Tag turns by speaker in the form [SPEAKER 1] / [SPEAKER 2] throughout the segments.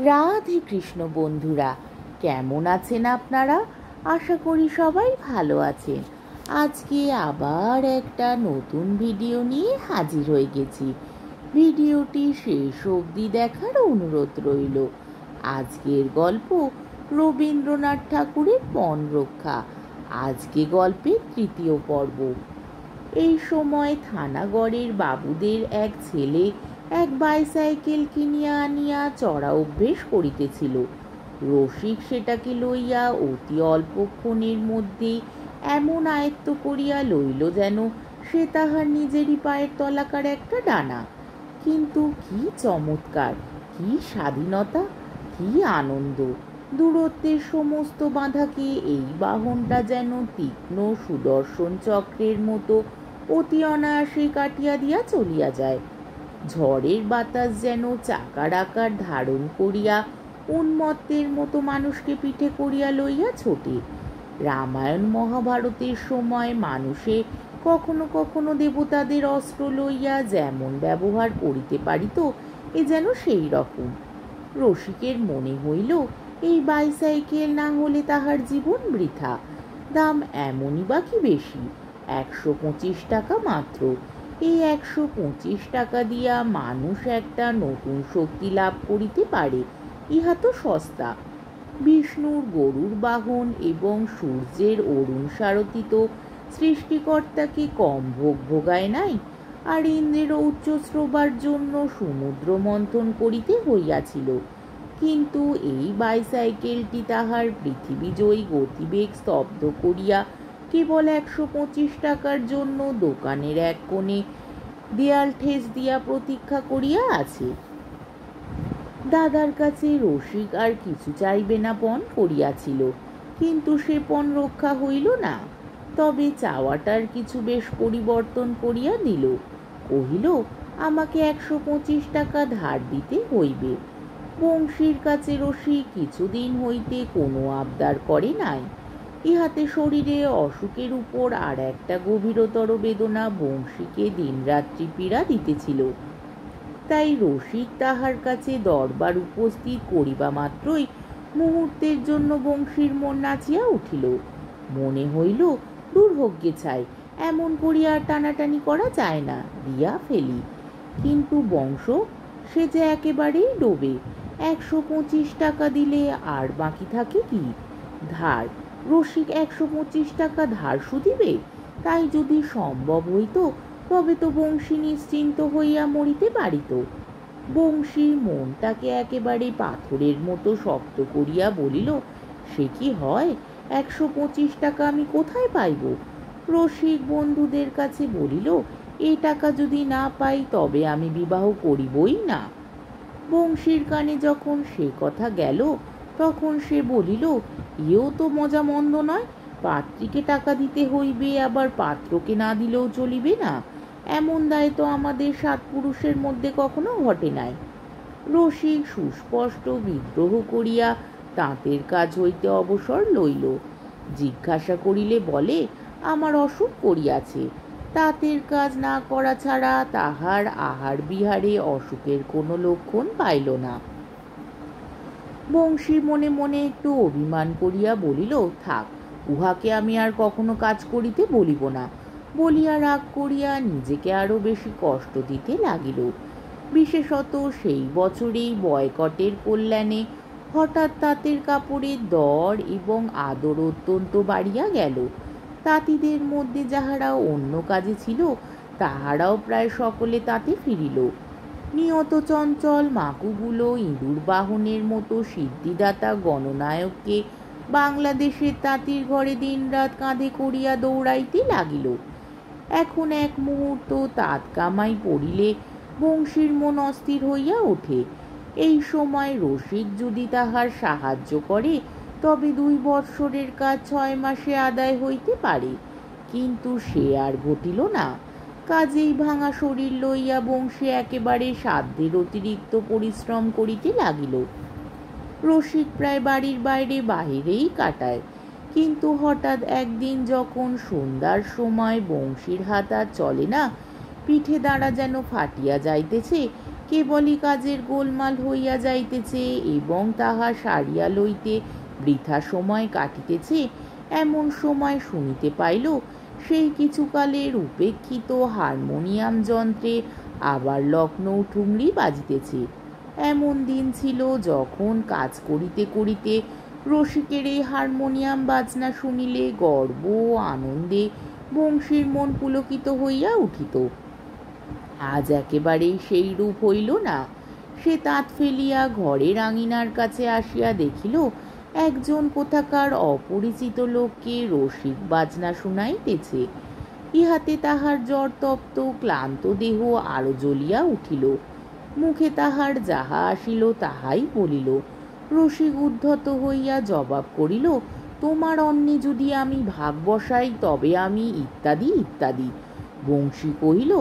[SPEAKER 1] রাধে কৃষ্ণ বন্ধুরা, কেমন আছেন আপনারা? আশা করি সবাই ভালো আছেন। আজকে আবার একটা নতুন ভিডিও নিয়ে হাজির হয়ে গেছি। ভিডিওটি শেষ অবধি দেখার অনুরোধ রইল। আজকের গল্প রবীন্দ্রনাথ ঠাকুরের বন রক্ষা। আজকে গল্পের তৃতীয় পর্ব। এই সময় থানাগড়ের বাবুদের এক ছেলে এক বাইসাইকেল কিনিয়া আনিয়া চড়া অভ্যেস করিতেছিল। রসিক সেটাকে লইয়া অতি অল্পক্ষণের মধ্যেই এমন আয়ত্ত করিয়া লইল যেন সে তাহার নিজেরই পায়ের তলাকার একটা ডানা। কিন্তু কি চমৎকার, কি স্বাধীনতা, কি আনন্দ! দূরত্বের সমস্ত বাধাকে এই বাহনটা যেন তীক্ষ্ণ সুদর্শন চক্রের মতো অতি অনায়াসে কাটিয়া দিয়া চলিয়া যায়। ঝড়ের বাতাস যেন চাকার আকার ধারণ করিয়া উন্মত্তের মতো মানুষকে পিঠে করিয়া লইয়া ছোটে। রামায়ণ মহাভারতের সময় মানুষে কখনো কখনো দেবতাদের অস্ত্র লইয়া যেমন ব্যবহার করিতে পারিত, এ যেন সেই রকম। রসিকের মনে হইল এই বাইসাইকেল না হলে তাহার জীবন বৃথা। দাম এমনই বা কি বেশি, 125 টাকা মাত্র। এই 125 টাকা দিয়া মানুষ একটা নতুন শক্তি লাভ করিতে পারে, ইহা তো সস্তা। বিষ্ণুর গরুর বাহন এবং সূর্যের অরুণ সারথি তো সৃষ্টিকর্তাকে কম ভোগ ভোগায় নাই। আর ইন্দ্রেরও উচ্চ শ্রবার জন্য সমুদ্র মন্থন করিতে হইয়াছিল। কিন্তু এই বাইসাইকেলটি তাহার পৃথিবীজয়ী গতিবেগ স্তব্ধ করিয়া কেবল 125 টাকার জন্য দোকানের এক কোণে দেয়াল ঠেস দিয়া প্রতীক্ষা করিয়া আছে। দাদার কাছে রসিক আর কিছু চাইবে না পণ করিয়াছিল, কিন্তু সে পণ রক্ষা হইল না। তবে চাওয়াটার কিছু বেশ পরিবর্তন করিয়া দিল। কহিল, আমাকে 125 টাকা ধার দিতে হইবে। বংশীর কাছে রসিক কিছুদিন হইতে কোনো আবদার করে নাই। ইহাতে শরীরে অসুখের উপর আর একটা গভীরতর বেদনা বংশীকে দিনরাত্রি পীড়া দিতেছিল। তাই রসিক তাহার কাছে দরবার উপস্থিত করিবা মাত্রই মুহূর্তের জন্য বংশীর মন নাচিয়া উঠিল। মনে হইল, দূর হোক গে ছাই, এমন করিয়া টানাটানি করা যায় না, দিয়া ফেলি। কিন্তু বংশ, সে যে একেবারেই ডোবে। 125 টাকা দিলে আর বাকি থাকে কি? ধার। রসিক 125 টাকা ধার শুধিবে? তাই যদি সম্ভব হইত তবে তো বংশী নিশ্চিন্ত হইয়া মরিতে পারিত। বংশীর মনটাকে একেবারে পাথরের মতো শক্ত করিয়া বলিল, সে কি হয়? 125 টাকা আমি কোথায় পাইব? রসিক বন্ধুদের কাছে বলিল, এই টাকা যদি না পাই তবে আমি বিবাহ করিবই না। বংশীর কানে যখন সে কথা গেল তখন সে বলিল, এও তো মজা মন্দ নয়। পাত্রীকে টাকা দিতে হইবে, আবার পাত্রকে না দিলেও চলিবে না, এমন দায় তো আমাদের 7 পুরুষের মধ্যে কখনো ঘটে নাই। রসিক সুস্পষ্ট বিদ্রোহ করিয়া তাঁতের কাজ হইতে অবসর লইল। জিজ্ঞাসা করিলে বলে, আমার অসুখ করিয়াছে। তাঁতের কাজ না করা ছাড়া তাহার আহার বিহারে অসুখের কোনো লক্ষণ পাইল না। বংশী মনে মনে একটু অভিমান করিয়া বলিল, থাক, উহাকে আমি আর কখনো কাজ করিতে বলিব না, বলিয়া রাগ করিয়া নিজেকে আরো বেশি কষ্ট দিতে লাগিল। বিশেষত সেই বছরেই বয়কটের কল্যাণে হঠাৎ তাঁতের কাপড়ের দর এবং আদর অত্যন্ত বাড়িয়া গেল। তাঁতিদের মধ্যে যাহারা অন্য কাজে ছিল তাহারাও প্রায় সকলে তাতে ফিরিল। নিয়ত চঞ্চল মাকুগুলো ইঁদুর বাহনের মতো সিদ্ধিদাতা গণনায়ককে বাংলাদেশের তাঁতির ঘরে দিনরাত কাঁধে করিয়া দৌড়াইতে লাগিল। এখন এক মুহূর্ত তাঁত কামাই পড়িলে বংশীর মন অস্থির হইয়া ওঠে। এই সময় রসিক যদি তাহার সাহায্য করে তবে 2 বৎসরের কাজ 6 মাসে আদায় হইতে পারে, কিন্তু সে আর ঘটিল না। কাজেই ভাঙা শরীর লইয়া বংশী একেবারে সাধ্যের অতিরিক্ত পরিশ্রম করিতে লাগিল। রসিক প্রায় বাড়ির বাইরে বাহিরেই কাটায়। কিন্তু হঠাৎ একদিন যখন সন্ধ্যার সময় বংশীর হাত আর চলে না, পিঠে দাঁড়া যেন ফাটিয়া যাইতেছে, কেবলই কাজের গোলমাল হইয়া যাইতেছে এবং তাহা সারিয়া লইতে বৃথা সময় কাটিতেছে, এমন সময় শুনিতে পাইল সেই কিছুকালের উপেক্ষিত হারমোনিয়াম যন্ত্রে আবার লখনৌ ঠুংরি বাজিতেছে। এমন দিন ছিল যখন কাজ করিতে করিতে রসিকের এই হারমোনিয়াম বাজনা শুনিলে গর্ব ও আনন্দে বংশীর মন পুলকিত হইয়া উঠিত। আজ একেবারেই সেই রূপ হইল না। সে তাঁত ফেলিয়া ঘরের আঙিনার কাছে আসিয়া দেখিল একজন কোথাকার অপরিচিত লোককে রসিক বাজনা শুনাইতেছে। ইহাতে তাহার জ্বর তপ্ত ক্লান্ত দেহ আরো জ্বলিয়া উঠিল। মুখে তাহার যাহা আসিল তাহাই বলিল। রসিক উদ্ধত হইয়া জবাব করিল, তোমার অন্নে যদি আমি ভাগ বসাই তবে আমি ইত্যাদি ইত্যাদি। বংশী কহিল,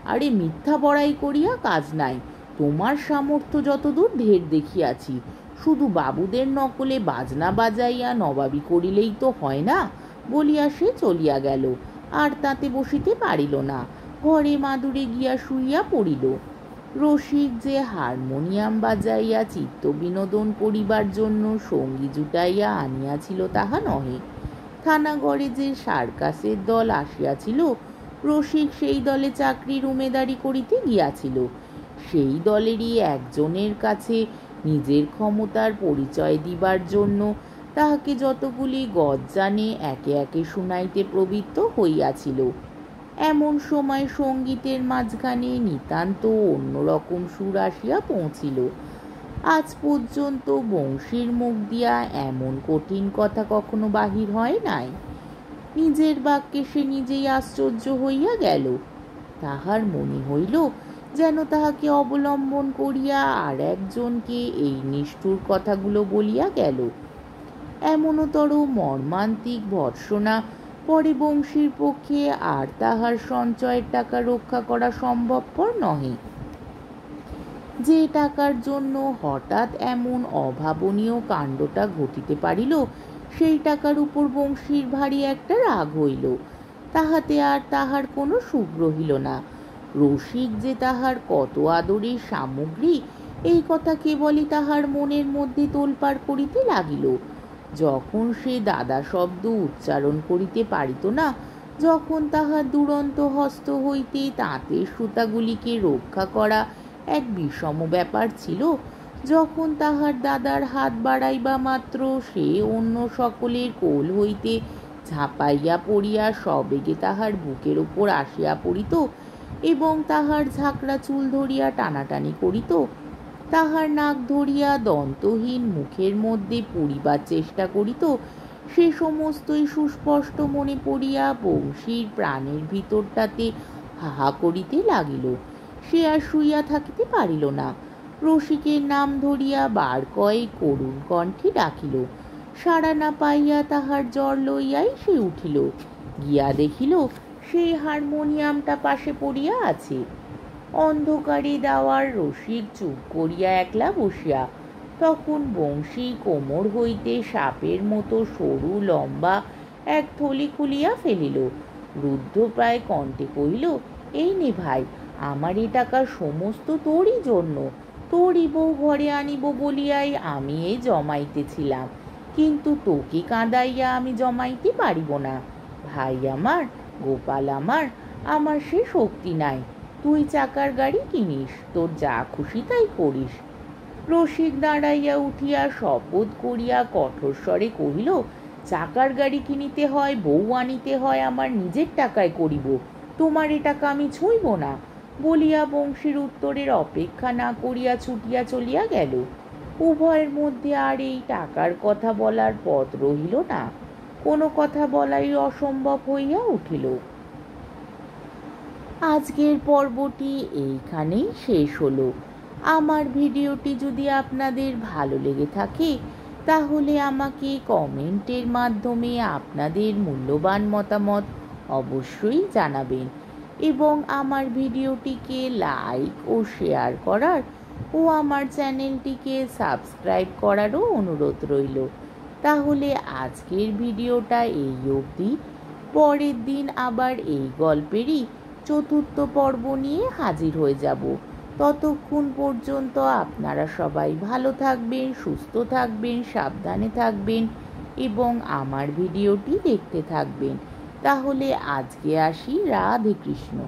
[SPEAKER 1] আরে মিথ্যা বড়াই করিয়া কাজ নাই, তোমার সামর্থ্য যতদূর ঢের দেখিয়াছি, শুধু বাবুদের নকলে বাজনা বাজাইয়া নবাবি করিলেই তো হয় না। বলিয়া সে চলিয়া গেল। আর তাতে বসিতে পারিল না, ঘরে মাদুরে গিয়া শুইয়া পড়িল। রসিক যে হারমোনিয়াম বাজাইয়া চিত্ত বিনোদন করিবার জন্য সঙ্গী জুটাইয়া আনিয়াছিল তাহা নহে। থানাগড়ে যে সার্কাসের দল আসিয়াছিল, রসিক সেই দলে চাকরির উমেদারি করিতে গিয়াছিল। সেই দলেরই একজনের কাছে নিজের ক্ষমতার পরিচয় দিবার জন্য তাহাকে যতগুলি গদ জানে একে একে শুনাইতে প্রবৃত্ত হইয়াছিল। এমন সময় সঙ্গীতের মাঝখানে নিতান্ত অন্যরকম সুর আসিয়া পৌঁছিল। আজ পর্যন্ত বংশীর মুখ দিয়া এমন কঠিন কথা কখনো বাহির হয় নাই। নিজের বাক্যে সে নিজেই আশ্চর্য হইয়া গেল। তাহার মনে হইল যেন তাহাকে অবলম্বন করিয়া আর একজনকে এই নিষ্ঠুর কথাগুলো বলিয়া গেল। এমনতর মর্মান্তিক ভর্ৎসনা পরে বংশীর পক্ষে আর তাহার সঞ্চয়ের টাকা রক্ষা করা সম্ভবপর নহে। যে টাকার জন্য হঠাৎ এমন অভাবনীয় কাণ্ডটা ঘটিতে পারিল, সেই টাকার উপর বংশীর ভারী একটা রাগ হইল। তাহাতে আর তাহার কোনো সুখ রহিল না। রসিক যে তাহার কত আদরের সামগ্রী, এই কথা কেবলই তাহার মনের মধ্যে তোলপাড় করিতে লাগিল। যখন সে দাদা শব্দ উচ্চারণ করিতে পারিত না, যখন তাহার দুরন্ত হস্ত হইতে তাঁতের সুতাগুলিকে রক্ষা করা এক বিষম ব্যাপার ছিল, যখন তাহার দাদার হাত বাড়াইবা মাত্র সে অন্য সকলের কোল হইতে ঝাঁপাইয়া পড়িয়া সবেগে তাহার বুকের উপর আসিয়া পড়িত এবং তাহার ঝাঁকড়া চুল ধরিয়া টানাটানি করিত, তাহার নাক ধরিয়া দন্তহীন মুখের মধ্যে পুরিবার চেষ্টা করিত, সে সমস্তই সুস্পষ্ট মনে পড়িয়া বংশীর প্রাণের ভিতরটাতে হাহা করিতে লাগিল। সে আর শুইয়া থাকিতে পারিল না। রসিকের নাম ধরিয়া বার কয়েক করুণ কণ্ঠে ডাকিল। সাড়া না পাইয়া তাহার জ্বর লইয়াই সে উঠিল। গিয়া দেখিল সেই হারমোনিয়ামটা পাশে পড়িয়া আছে। অন্ধকারে দাওয়ার রসিক চুপ করিয়া একলা বসিয়া। তখন বংশী কোমর হইতে সাপের মতো সরু লম্বা এক থলি খুলিয়া ফেলিল। রুদ্ধ প্রায় কণ্ঠে কহিল, এই নে ভাই, আমার এ টাকা সমস্ত তোরই জন্য। তোরই বউ ঘরে আনিব বলিয়াই আমি এই জমাইতেছিলাম, কিন্তু তোকে কাঁদাইয়া আমি জমাইতে পারিব না। ভাই আমার, গোপাল আমার, আমার সে শক্তি নাই। তুই চাকার গাড়ি কিনিস, তোর যা খুশি তাই করিস। রসিক দাঁড়াইয়া উঠিয়া শপথ করিয়া কঠোর স্বরে কহিল, চাকার গাড়ি কিনিতে হয়, বউ আনিতে হয়, আমার নিজের টাকায় করিব, তোমার এ টাকা আমি ছুঁইব না। বলিয়া বংশীর উত্তরের অপেক্ষা না করিয়া ছুটিয়া চলিয়া গেল। উভয়ের মধ্যে আর এই টাকার কথা বলার পথ রহিল না। কোনো কথা বলাই অসম্ভব হইয়া উঠিল। আজকের পর্বটি এইখানেই শেষ হলো। আমার ভিডিওটি যদি আপনাদের ভালো লেগে থাকে তাহলে আমাকে কমেন্টের মাধ্যমে আপনাদের মূল্যবান মতামত অবশ্যই জানাবেন এবং আমার ভিডিওটিকে লাইক ও শেয়ার করার ও আমার চ্যানেলটিকে সাবস্ক্রাইব করারও অনুরোধ রইল। তাহলে আজকের ভিডিওটা এই অবধি। পরের দিন আবার এই গল্পেরই চতুর্থ পর্ব নিয়ে হাজির হয়ে যাব। ততক্ষণ পর্যন্ত আপনারা সবাই ভালো থাকবেন, সুস্থ থাকবেন, সাবধানে থাকবেন এবং আমার ভিডিওটি দেখতে থাকবেন। তাহলে আজকে আসি। রাধে কৃষ্ণ।